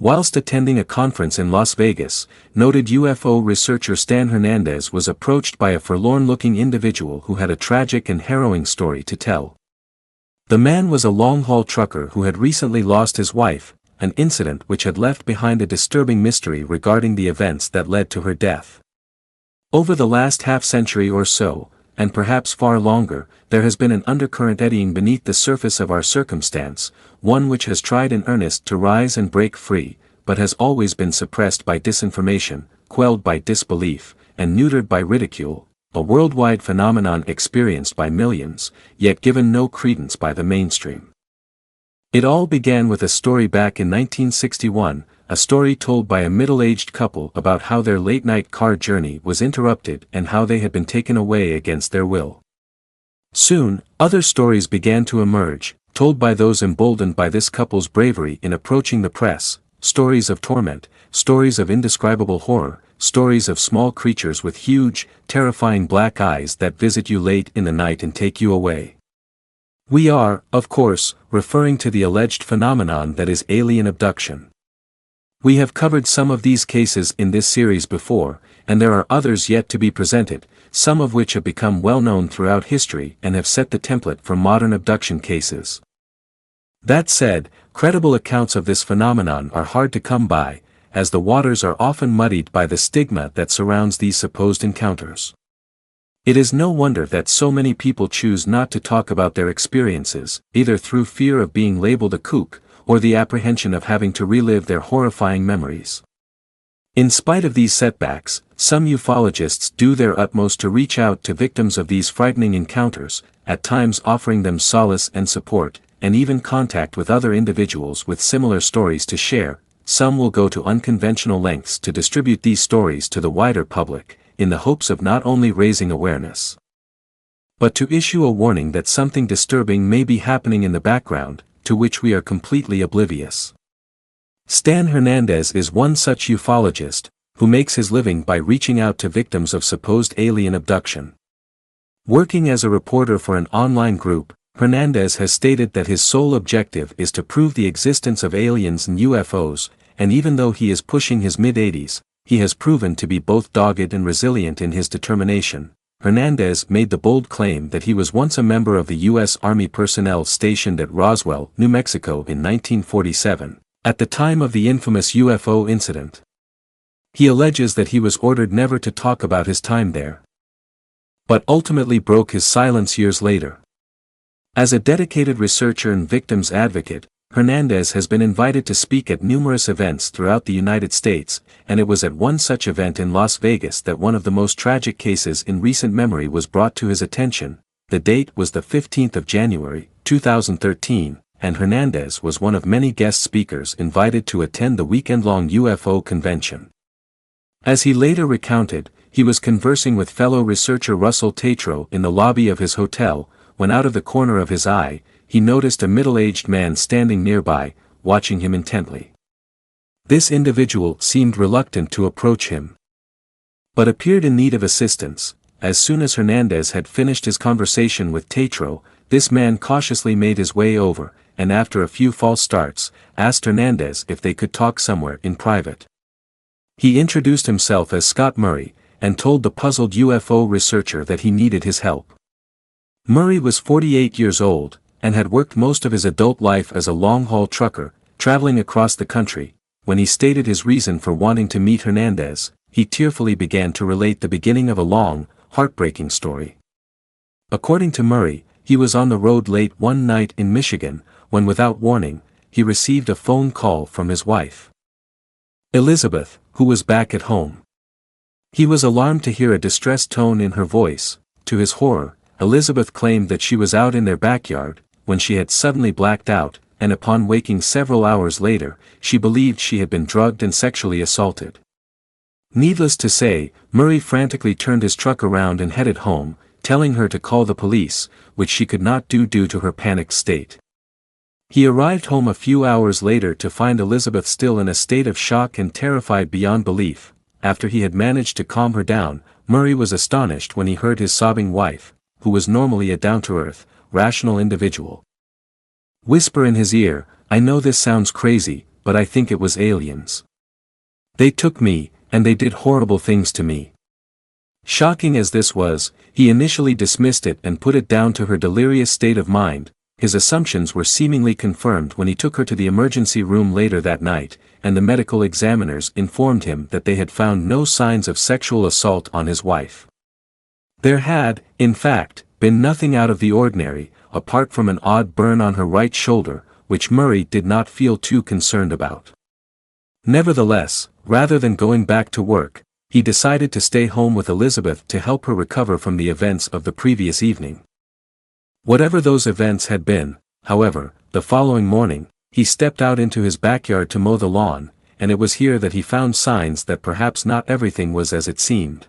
Whilst attending a conference in Las Vegas, noted UFO researcher Stan Hernandez was approached by a forlorn-looking individual who had a tragic and harrowing story to tell. The man was a long-haul trucker who had recently lost his wife, an incident which had left behind a disturbing mystery regarding the events that led to her death. Over the last half-century or so, and perhaps far longer, there has been an undercurrent eddying beneath the surface of our circumstance, one which has tried in earnest to rise and break free, but has always been suppressed by disinformation, quelled by disbelief, and neutered by ridicule, a worldwide phenomenon experienced by millions, yet given no credence by the mainstream. It all began with a story back in 1961, a story told by a middle-aged couple about how their late-night car journey was interrupted and how they had been taken away against their will. Soon, other stories began to emerge, told by those emboldened by this couple's bravery in approaching the press, stories of torment, stories of indescribable horror, stories of small creatures with huge, terrifying black eyes that visit you late in the night and take you away. We are, of course, referring to the alleged phenomenon that is alien abduction. We have covered some of these cases in this series before, and there are others yet to be presented, some of which have become well known throughout history and have set the template for modern abduction cases. That said, credible accounts of this phenomenon are hard to come by, as the waters are often muddied by the stigma that surrounds these supposed encounters. It is no wonder that so many people choose not to talk about their experiences, either through fear of being labeled a kook, or the apprehension of having to relive their horrifying memories. In spite of these setbacks, some ufologists do their utmost to reach out to victims of these frightening encounters, at times offering them solace and support, and even contact with other individuals with similar stories to share. Some will go to unconventional lengths to distribute these stories to the wider public, in the hopes of not only raising awareness, but to issue a warning that something disturbing may be happening in the background, to which we are completely oblivious. Stan Hernandez is one such ufologist, who makes his living by reaching out to victims of supposed alien abduction. Working as a reporter for an online group, Hernandez has stated that his sole objective is to prove the existence of aliens and UFOs, and even though he is pushing his mid-80s, he has proven to be both dogged and resilient in his determination. Hernandez made the bold claim that he was once a member of the U.S. Army personnel stationed at Roswell, New Mexico in 1947, at the time of the infamous UFO incident. He alleges that he was ordered never to talk about his time there, but ultimately broke his silence years later. As a dedicated researcher and victims advocate, Hernandez has been invited to speak at numerous events throughout the United States, and it was at one such event in Las Vegas that one of the most tragic cases in recent memory was brought to his attention. The date was the 15th of January, 2013, and Hernandez was one of many guest speakers invited to attend the weekend-long UFO convention. As he later recounted, he was conversing with fellow researcher Russell Tatro in the lobby of his hotel, when out of the corner of his eye, he noticed a middle-aged man standing nearby, watching him intently. This individual seemed reluctant to approach him, but appeared in need of assistance. As soon as Hernandez had finished his conversation with Tatro, this man cautiously made his way over, and after a few false starts, asked Hernandez if they could talk somewhere in private. He introduced himself as Scott Murray, and told the puzzled UFO researcher that he needed his help. Murray was 48 years old, and had worked most of his adult life as a long-haul trucker, traveling across the country. When he stated his reason for wanting to meet Hernandez, he tearfully began to relate the beginning of a long, heartbreaking story. According to Murray, he was on the road late one night in Michigan, when without warning, he received a phone call from his wife, Elizabeth, who was back at home. He was alarmed to hear a distressed tone in her voice. To his horror, Elizabeth claimed that she was out in their backyard, when she had suddenly blacked out, and upon waking several hours later, she believed she had been drugged and sexually assaulted. Needless to say, Murray frantically turned his truck around and headed home, telling her to call the police, which she could not do due to her panicked state. He arrived home a few hours later to find Elizabeth still in a state of shock and terrified beyond belief. After he had managed to calm her down, Murray was astonished when he heard his sobbing wife, who was normally a down-to-earth, rational individual, whisper in his ear, "I know this sounds crazy, but I think it was aliens. They took me, and they did horrible things to me. Shocking as this was, he initially dismissed it and put it down to her delirious state of mind. His assumptions were seemingly confirmed when he took her to the emergency room later that night, and the medical examiners informed him that they had found no signs of sexual assault on his wife. There had, in fact, been nothing out of the ordinary, apart from an odd burn on her right shoulder, which Murray did not feel too concerned about. Nevertheless, rather than going back to work, he decided to stay home with Elizabeth to help her recover from the events of the previous evening. Whatever those events had been, however, the following morning, he stepped out into his backyard to mow the lawn, and it was here that he found signs that perhaps not everything was as it seemed.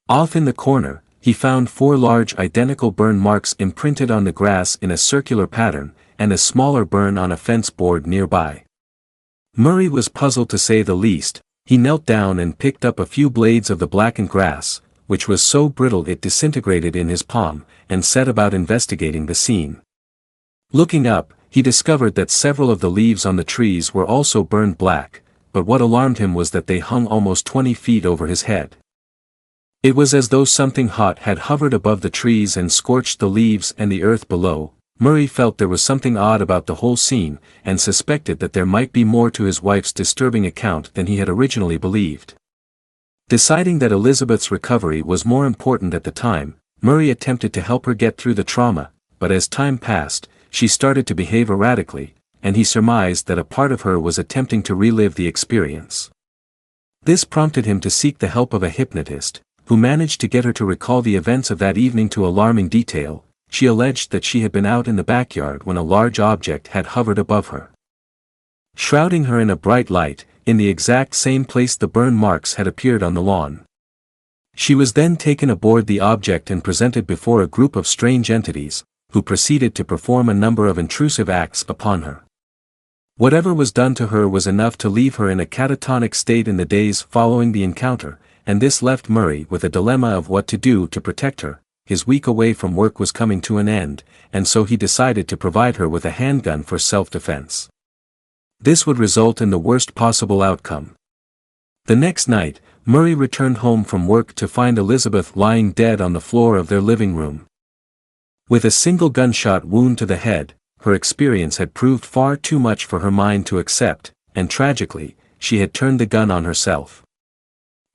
Off in the corner, he found 4 large identical burn marks imprinted on the grass in a circular pattern, and a smaller burn on a fence board nearby. Murray was puzzled to say the least. He knelt down and picked up a few blades of the blackened grass, which was so brittle it disintegrated in his palm, and set about investigating the scene. Looking up, he discovered that several of the leaves on the trees were also burned black, but what alarmed him was that they hung almost 20 feet over his head. It was as though something hot had hovered above the trees and scorched the leaves and the earth below. Murray felt there was something odd about the whole scene, and suspected that there might be more to his wife's disturbing account than he had originally believed. Deciding that Elizabeth's recovery was more important at the time, Murray attempted to help her get through the trauma, but as time passed, she started to behave erratically, and he surmised that a part of her was attempting to relive the experience. This prompted him to seek the help of a hypnotist, who managed to get her to recall the events of that evening to alarming detail. She alleged that she had been out in the backyard when a large object had hovered above her, shrouding her in a bright light, in the exact same place the burn marks had appeared on the lawn. She was then taken aboard the object and presented before a group of strange entities, who proceeded to perform a number of intrusive acts upon her. Whatever was done to her was enough to leave her in a catatonic state in the days following the encounter, and this left Murray with a dilemma of what to do to protect her. His week away from work was coming to an end, and so he decided to provide her with a handgun for self-defense. This would result in the worst possible outcome. The next night, Murray returned home from work to find Elizabeth lying dead on the floor of their living room. With a single gunshot wound to the head, her experience had proved far too much for her mind to accept, and tragically, she had turned the gun on herself.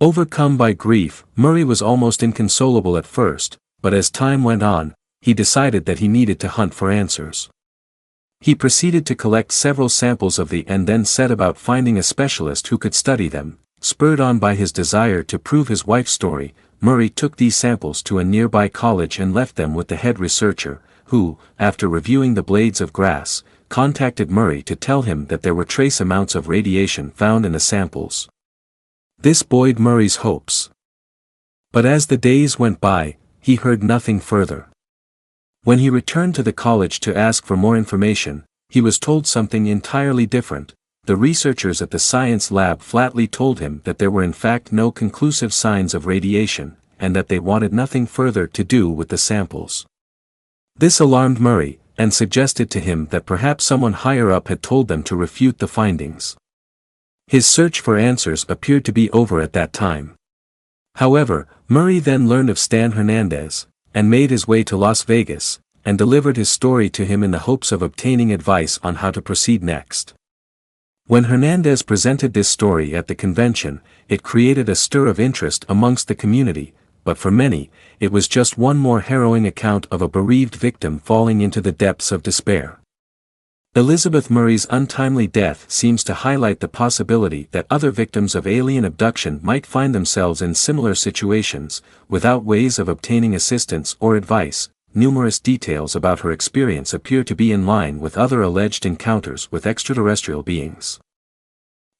Overcome by grief, Murray was almost inconsolable at first, but as time went on, he decided that he needed to hunt for answers. He proceeded to collect several samples of the and then set about finding a specialist who could study them. Spurred on by his desire to prove his wife's story, Murray took these samples to a nearby college and left them with the head researcher, who, after reviewing the blades of grass, contacted Murray to tell him that there were trace amounts of radiation found in the samples. This buoyed Murray's hopes. But as the days went by, he heard nothing further. When he returned to the college to ask for more information, he was told something entirely different. The researchers at the science lab flatly told him that there were in fact no conclusive signs of radiation, and that they wanted nothing further to do with the samples. This alarmed Murray, and suggested to him that perhaps someone higher up had told them to refute the findings. His search for answers appeared to be over at that time. However, Murray then learned of Stan Hernandez, and made his way to Las Vegas, and delivered his story to him in the hopes of obtaining advice on how to proceed next. When Hernandez presented this story at the convention, it created a stir of interest amongst the community, but for many, it was just one more harrowing account of a bereaved victim falling into the depths of despair. Elizabeth Murray's untimely death seems to highlight the possibility that other victims of alien abduction might find themselves in similar situations, without ways of obtaining assistance or advice. Numerous details about her experience appear to be in line with other alleged encounters with extraterrestrial beings.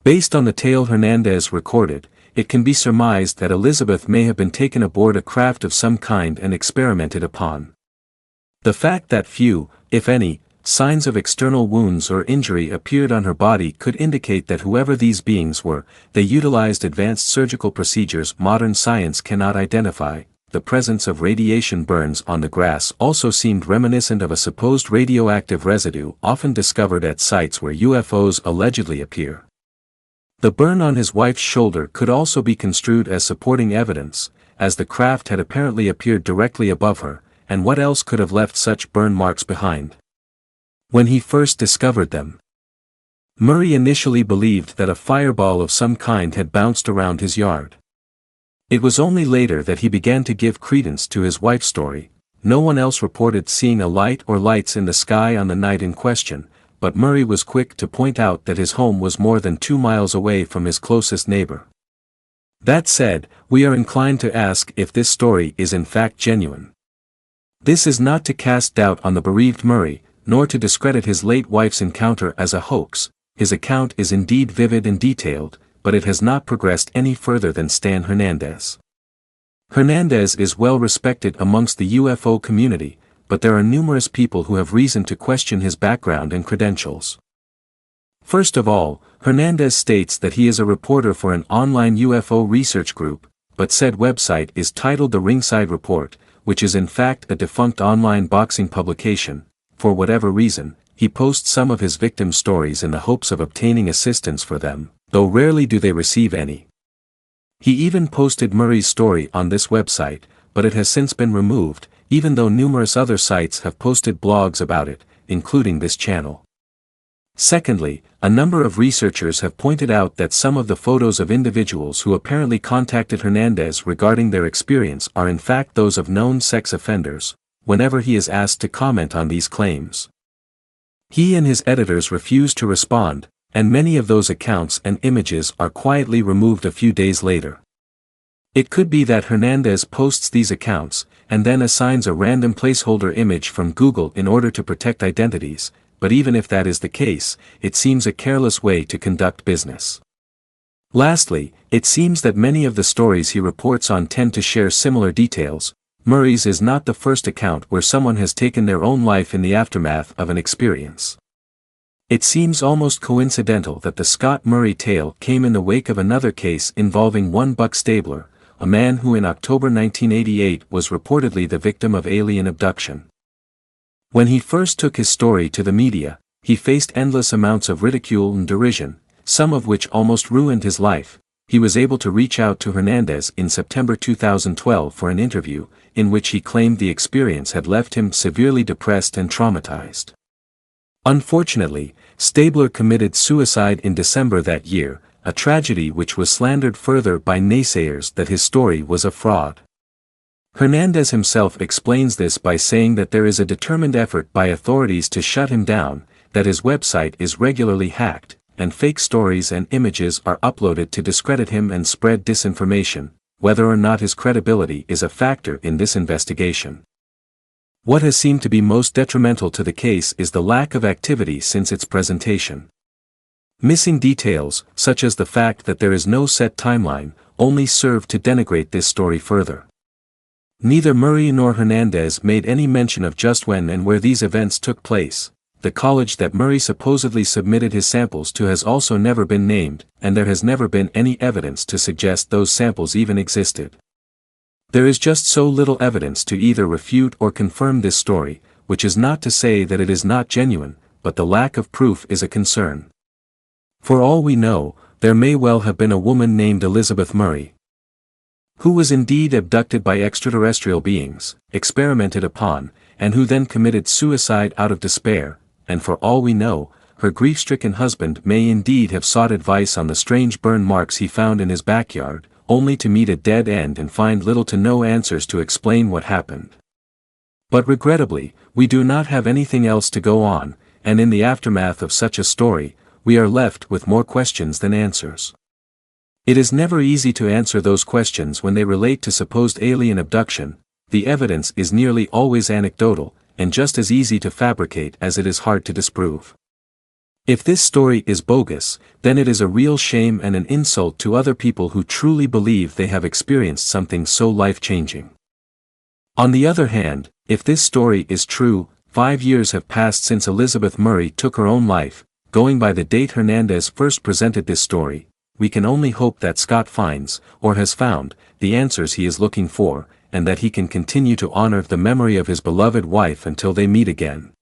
Based on the tale Hernandez recorded, it can be surmised that Elizabeth may have been taken aboard a craft of some kind and experimented upon. The fact that few, if any, signs of external wounds or injury appeared on her body could indicate that whoever these beings were, they utilized advanced surgical procedures modern science cannot identify. the presence of radiation burns on the grass also seemed reminiscent of a supposed radioactive residue often discovered at sites where UFOs allegedly appear. The burn on his wife's shoulder could also be construed as supporting evidence, as the craft had apparently appeared directly above her, and what else could have left such burn marks behind? When he first discovered them, Murray initially believed that a fireball of some kind had bounced around his yard. It was only later that he began to give credence to his wife's story. No one else reported seeing a light or lights in the sky on the night in question, but Murray was quick to point out that his home was more than 2 miles away from his closest neighbor. That said, we are inclined to ask if this story is in fact genuine. This is not to cast doubt on the bereaved Murray, nor to discredit his late wife's encounter as a hoax. His account is indeed vivid and detailed, but it has not progressed any further than Stan Hernandez. Hernandez is well respected amongst the UFO community, but there are numerous people who have reason to question his background and credentials. First of all, Hernandez states that he is a reporter for an online UFO research group, but said website is titled The Ringside Report, which is in fact a defunct online boxing publication. For whatever reason, he posts some of his victims' stories in the hopes of obtaining assistance for them, though rarely do they receive any. He even posted Murray's story on this website, but it has since been removed, even though numerous other sites have posted blogs about it, including this channel. Secondly, a number of researchers have pointed out that some of the photos of individuals who apparently contacted Hernandez regarding their experience are in fact those of known sex offenders, whenever he is asked to comment on these claims. He and his editors refuse to respond, and many of those accounts and images are quietly removed a few days later. It could be that Hernandez posts these accounts, and then assigns a random placeholder image from Google in order to protect identities, but even if that is the case, it seems a careless way to conduct business. Lastly, it seems that many of the stories he reports on tend to share similar details. Murray's is not the first account where someone has taken their own life in the aftermath of an experience. It seems almost coincidental that the Scott Murray tale came in the wake of another case involving one Buck Stabler, a man who in October 1988 was reportedly the victim of alien abduction. When he first took his story to the media, he faced endless amounts of ridicule and derision, some of which almost ruined his life. He was able to reach out to Hernandez in September 2012 for an interview, in which he claimed the experience had left him severely depressed and traumatized. Unfortunately, Stabler committed suicide in December that year, a tragedy which was slandered further by naysayers that his story was a fraud. Hernandez himself explains this by saying that there is a determined effort by authorities to shut him down, that his website is regularly hacked, and fake stories and images are uploaded to discredit him and spread disinformation. Whether or not his credibility is a factor in this investigation. What has seemed to be most detrimental to the case is the lack of activity since its presentation. Missing details, such as the fact that there is no set timeline, only serve to denigrate this story further. Neither Murray nor Hernandez made any mention of just when and where these events took place. The college that Murray supposedly submitted his samples to has also never been named, and there has never been any evidence to suggest those samples even existed. There is just so little evidence to either refute or confirm this story, which is not to say that it is not genuine, but the lack of proof is a concern. For all we know, there may well have been a woman named Elizabeth Murray, who was indeed abducted by extraterrestrial beings, experimented upon, and who then committed suicide out of despair, and for all we know, her grief-stricken husband may indeed have sought advice on the strange burn marks he found in his backyard, only to meet a dead end and find little to no answers to explain what happened. But regrettably, we do not have anything else to go on, and in the aftermath of such a story, we are left with more questions than answers. It is never easy to answer those questions when they relate to supposed alien abduction. The evidence is nearly always anecdotal, and just as easy to fabricate as it is hard to disprove. If this story is bogus, then it is a real shame and an insult to other people who truly believe they have experienced something so life-changing. On the other hand, if this story is true, 5 years have passed since Elizabeth Murray took her own life. Going by the date Hernandez first presented this story, we can only hope that Scott finds, or has found, the answers he is looking for, and that he can continue to honor the memory of his beloved wife until they meet again.